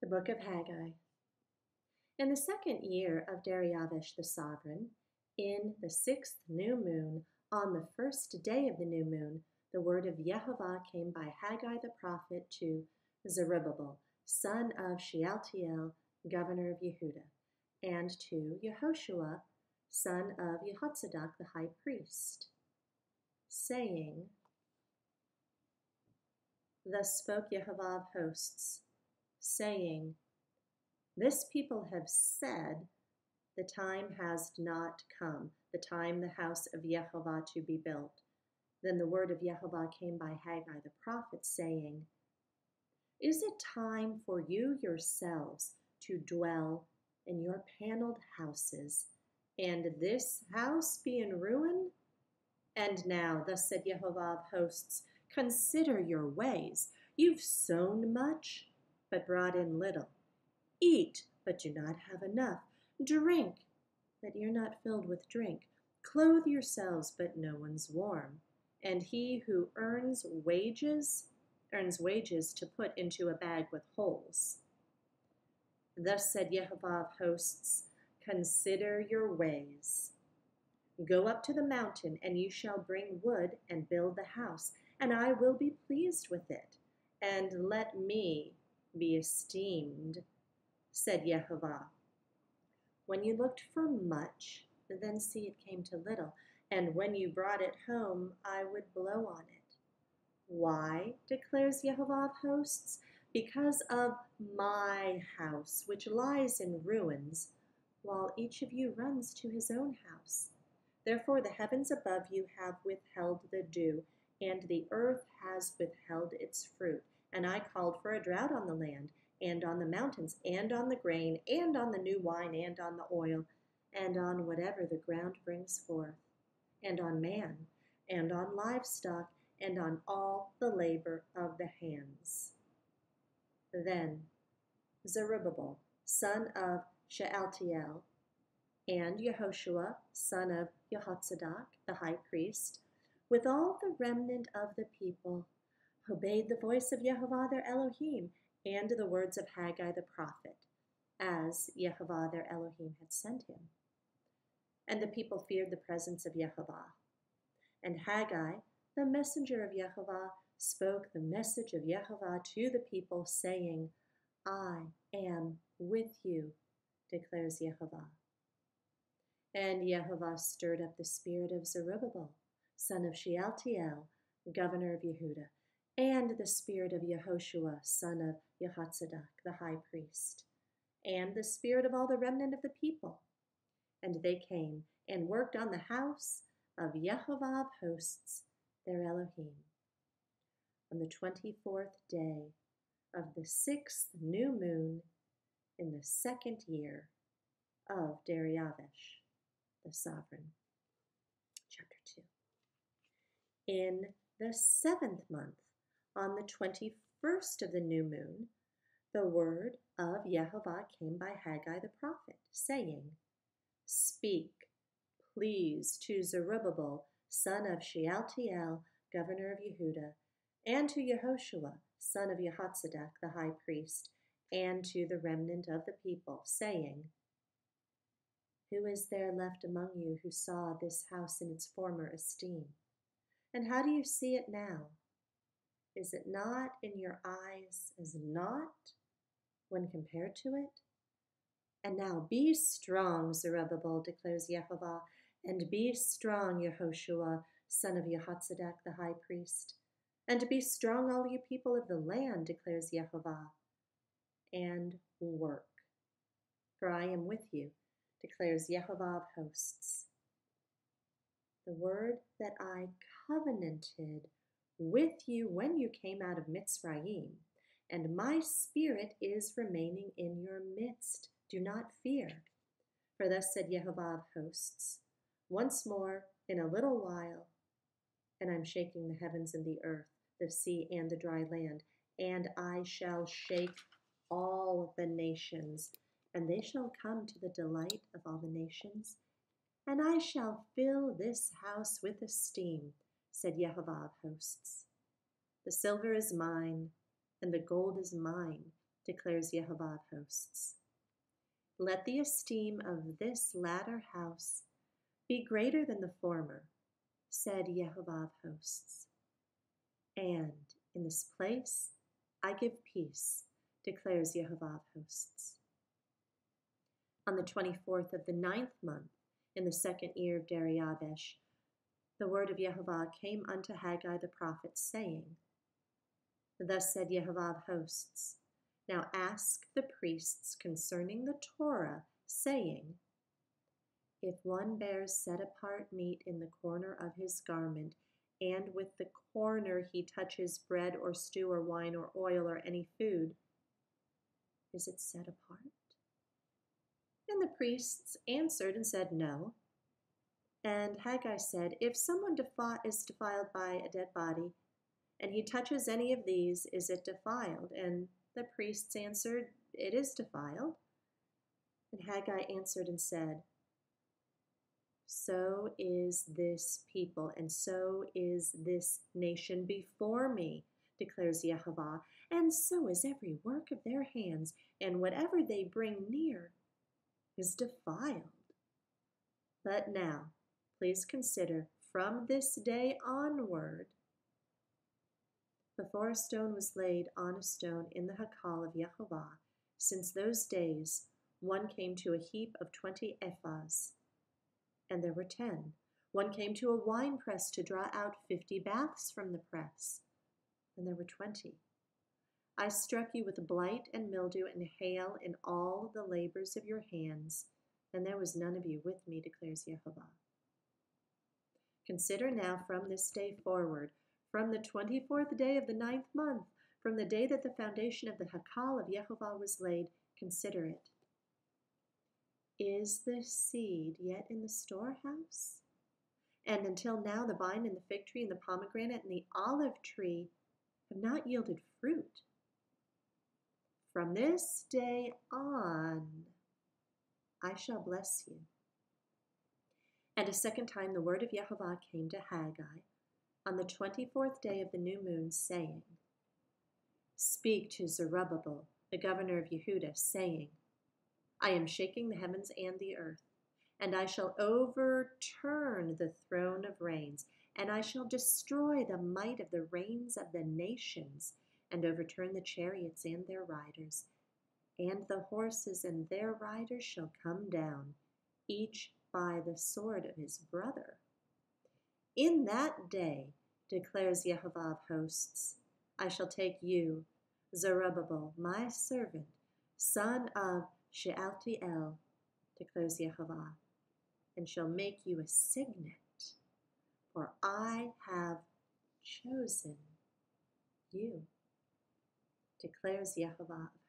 The Book of Haggai. In the 2nd year of Dariavish the sovereign, in the 6th new moon, on the 1st day of the new moon, the word of Yehovah came by Haggai the prophet to Zerubbabel, son of Shealtiel, governor of Yehuda, and to Yehoshua, son of Jehozadak the high priest, saying, Thus spoke Yehovah of hosts, saying, This people have said, the time has not come, the time the house of Yehovah to be built. Then the word of Yehovah came by Haggai the prophet, saying, Is it time for you yourselves to dwell in your paneled houses, and this house be in ruin? And now, thus said Yehovah of hosts, consider your ways. You've sown much, but brought in little. Eat, but do not have enough. Drink, but you're not filled with drink. Clothe yourselves, but no one's warm. And he who earns wages to put into a bag with holes. Thus said Yehovah of hosts, consider your ways. Go up to the mountain, and you shall bring wood and build the house, and I will be pleased with it, and let me be esteemed, said Yehovah. When you looked for much, then see it came to little, and when you brought it home, I would blow on it. Why, declares Yehovah of hosts? Because of my house, which lies in ruins, while each of you runs to his own house. Therefore the heavens above you have withheld the dew, and the earth has withheld its fruit. And I called for a drought on the land, and on the mountains, and on the grain, and on the new wine, and on the oil, and on whatever the ground brings forth, and on man, and on livestock, and on all the labor of the hands. Then Zerubbabel, son of Shealtiel, and Yehoshua, son of Jehozadak, the high priest, with all the remnant of the people, obeyed the voice of Yehovah their Elohim, and the words of Haggai the prophet, as Yehovah their Elohim had sent him. And the people feared the presence of Yehovah. And Haggai, the messenger of Yehovah, spoke the message of Yehovah to the people, saying, I am with you, declares Yehovah. And Yehovah stirred up the spirit of Zerubbabel, son of Shealtiel, governor of Yehuda, and the spirit of Yehoshua, son of Jehozadak, the high priest, and the spirit of all the remnant of the people. And they came and worked on the house of Yehovah of hosts, their Elohim. On the 24th day of the 6th new moon in the 2nd year of Dariavish the sovereign. Chapter 2. In the 7th month, on the 21st of the new moon, the word of Yehovah came by Haggai the prophet, saying, Speak, please, to Zerubbabel, son of Shealtiel, governor of Yehuda, and to Yehoshua, son of Jehozadak, the high priest, and to the remnant of the people, saying, Who is there left among you who saw this house in its former esteem? And how do you see it now? Is it not in your eyes as naught when compared to it? And now be strong, Zerubbabel, declares Yehovah, and be strong, Yehoshua, son of Jehozadak, the high priest. And be strong, all you people of the land, declares Yehovah, and work. For I am with you, declares Yehovah of hosts. The word that I covenanted with you when you came out of Mitzrayim, and my spirit is remaining in your midst. Do not fear. For thus said Yehovah of hosts, once more in a little while, and I'm shaking the heavens and the earth, the sea and the dry land, and I shall shake all the nations, and they shall come to the delight of all the nations, and I shall fill this house with esteem, said Yehovah of hosts. The silver is mine, and the gold is mine, declares Yehovah of hosts. Let the esteem of this latter house be greater than the former, said Yehovah of hosts. And in this place I give peace, declares Yehovah of hosts. On the 24th of the 9th month, in the 2nd year of Dariavesh, the word of Yehovah came unto Haggai the prophet, saying, Thus said Yehovah of hosts, Now ask the priests concerning the Torah, saying, If one bears set-apart meat in the corner of his garment, and with the corner he touches bread or stew or wine or oil or any food, is it set apart? And the priests answered and said, No. And Haggai said, If someone is defiled by a dead body, and he touches any of these, is it defiled? And the priests answered, It is defiled. And Haggai answered and said, So is this people, and so is this nation before me, declares Yehovah, and so is every work of their hands, and whatever they bring near is defiled. But now, please consider, from this day onward, before a stone was laid on a stone in the Hakal of Yehovah, since those days one came to a heap of 20 ephahs, and there were 10. One came to a winepress to draw out 50 baths from the press, and there were 20. I struck you with blight and mildew and hail in all the labors of your hands, and there was none of you with me, declares Yehovah. Consider now from this day forward, from the 24th day of the 9th month, from the day that the foundation of the Hakal of Yehovah was laid, consider it. Is the seed yet in the storehouse? And until now the vine and the fig tree and the pomegranate and the olive tree have not yielded fruit. From this day on, I shall bless you. And a second time the word of Yehovah came to Haggai on the 24th day of the new moon, saying, Speak to Zerubbabel, the governor of Yehudah, saying, I am shaking the heavens and the earth, and I shall overturn the throne of reigns, and I shall destroy the might of the reigns of the nations, and overturn the chariots and their riders, and the horses and their riders shall come down, each by the sword of his brother. In that day, declares Yehovah of hosts, I shall take you, Zerubbabel, my servant, son of Shealtiel, declares Yehovah, and shall make you a signet, for I have chosen you, declares Yehovah of